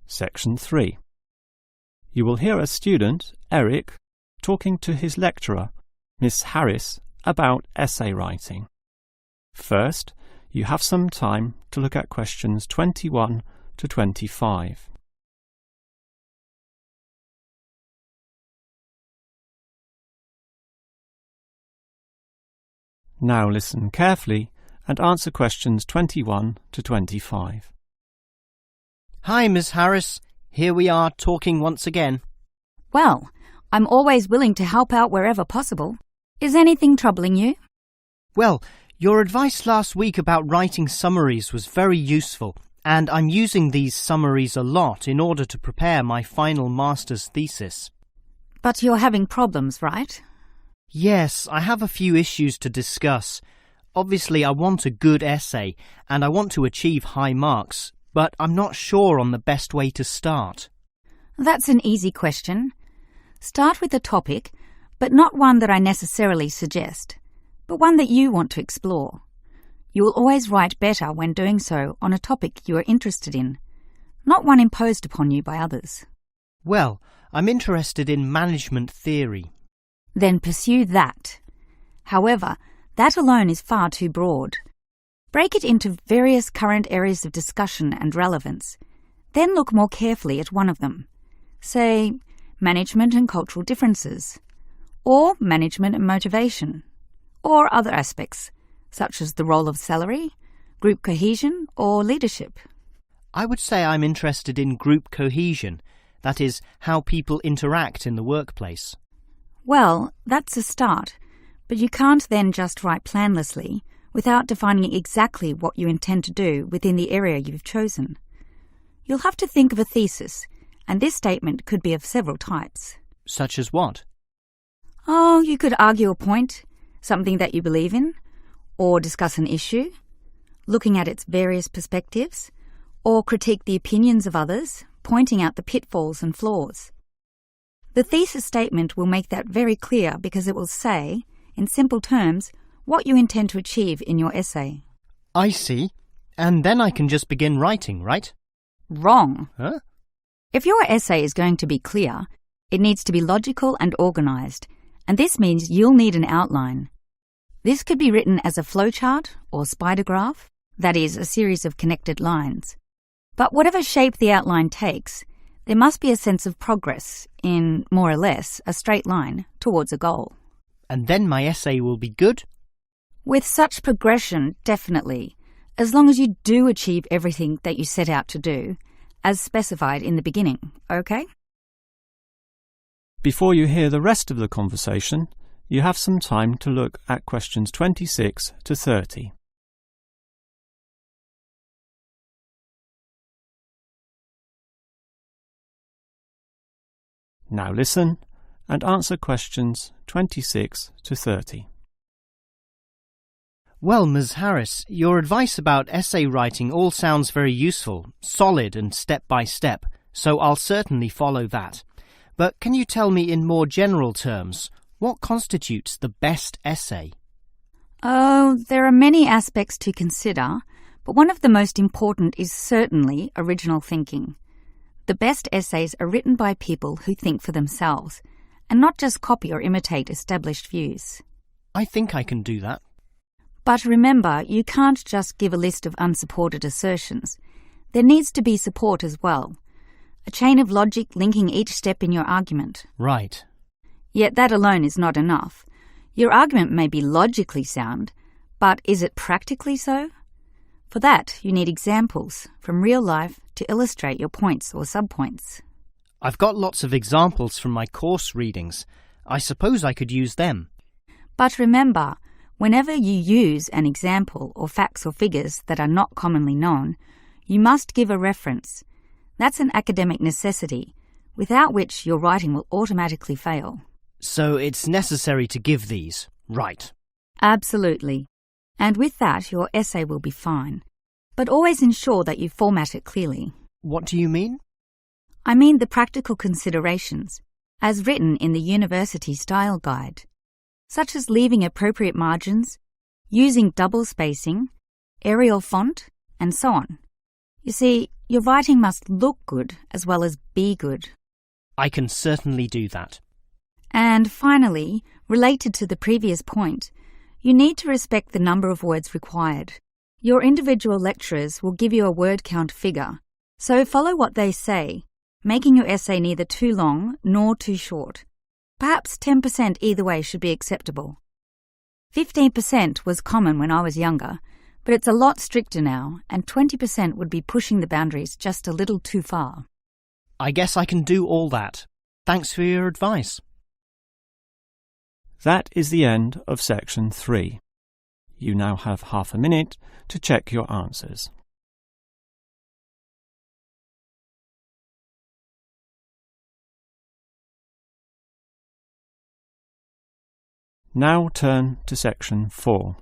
Section 3. You will hear a student, Eric, talking to his lecturer, Miss Harris, about essay writing. First, you have some time to look at questions 21 to 25. Now listen carefully and answer questions 21 to 25. Hi, Miss Harris. Here we are talking once again. Well, I'm always willing to help out wherever possible. Is anything troubling you? Well, your advice last week about writing summaries was very useful, and I'm using these summaries a lot in order to prepare my final master's thesis. But you're having problems, right? Yes, I have a few issues to discuss. Obviously, I want a good essay, and I want to achieve high marks, but I'm not sure on the best way to start. That's an easy question. Start with a topic, but not one that I necessarily suggest, but one that you want to explore. You will always write better when doing so on a topic you are interested in, not one imposed upon you by others. Well, I'm interested in management theory. Then pursue that. However, that alone is far too broad. Break it into various current areas of discussion and relevance. Then look more carefully at one of them. Say, management and cultural differences, or management and motivation, or other aspects, such as the role of salary, group cohesion, or leadership. I would say I'm interested in group cohesion, that is, how people interact in the workplace. Well, that's a start, but you can't then just write planlessly without defining exactly what you intend to do within the area you've chosen. You'll have to think of a thesis, and this statement could be of several types. Such as what? Oh, you could argue a point, something that you believe in, or discuss an issue, looking at its various perspectives, or critique the opinions of others, pointing out the pitfalls and flaws. The thesis statement will make that very clear because it will say, in simple terms, what you intend to achieve in your essay. I see. And then I can just begin writing, right? Wrong. Huh? If your essay is going to be clear, it needs to be logical and organised, and this means you'll need an outline. This could be written as a flowchart or spider graph, that is, a series of connected lines. But whatever shape the outline takes, there must be a sense of progress in, more or less, a straight line towards a goal. And then my essay will be good? With such progression, definitely, as long as you do achieve everything that you set out to do, as specified in the beginning, okay? Before you hear the rest of the conversation, you have some time to look at questions 26 to 30. Now listen and answer questions 26 to 30. Well, Ms. Harris, your advice about essay writing all sounds very useful, solid and step-by-step, so I'll certainly follow that. But can you tell me in more general terms, what constitutes the best essay? Oh, there are many aspects to consider, but one of the most important is certainly original thinking. The best essays are written by people who think for themselves, and not just copy or imitate established views. I think I can do that. But remember, you can't just give a list of unsupported assertions. There needs to be support as well. A chain of logic linking each step in your argument. Right. Yet that alone is not enough. Your argument may be logically sound, but is it practically so? For that, you need examples from real life to illustrate your points or subpoints. I've got lots of examples from my course readings. I suppose I could use them. But remember, whenever you use an example or facts or figures that are not commonly known, you must give a reference. That's an academic necessity, without which your writing will automatically fail. So it's necessary to give these, right? Absolutely. And with that, your essay will be fine. But always ensure that you format it clearly. What do you mean? I mean the practical considerations, as written in the University Style Guide, such as leaving appropriate margins, using double spacing, Arial font, and so on. You see, your writing must look good as well as be good. I can certainly do that. And finally, related to the previous point, you need to respect the number of words required. Your individual lecturers will give you a word count figure, so follow what they say, making your essay neither too long nor too short. Perhaps 10% either way should be acceptable. 15% was common when I was younger, but it's a lot stricter now, and 20% would be pushing the boundaries just a little too far. I guess I can do all that. Thanks for your advice. That is the end of Section 3. You now have half a minute to check your answers. Now turn to Section 4.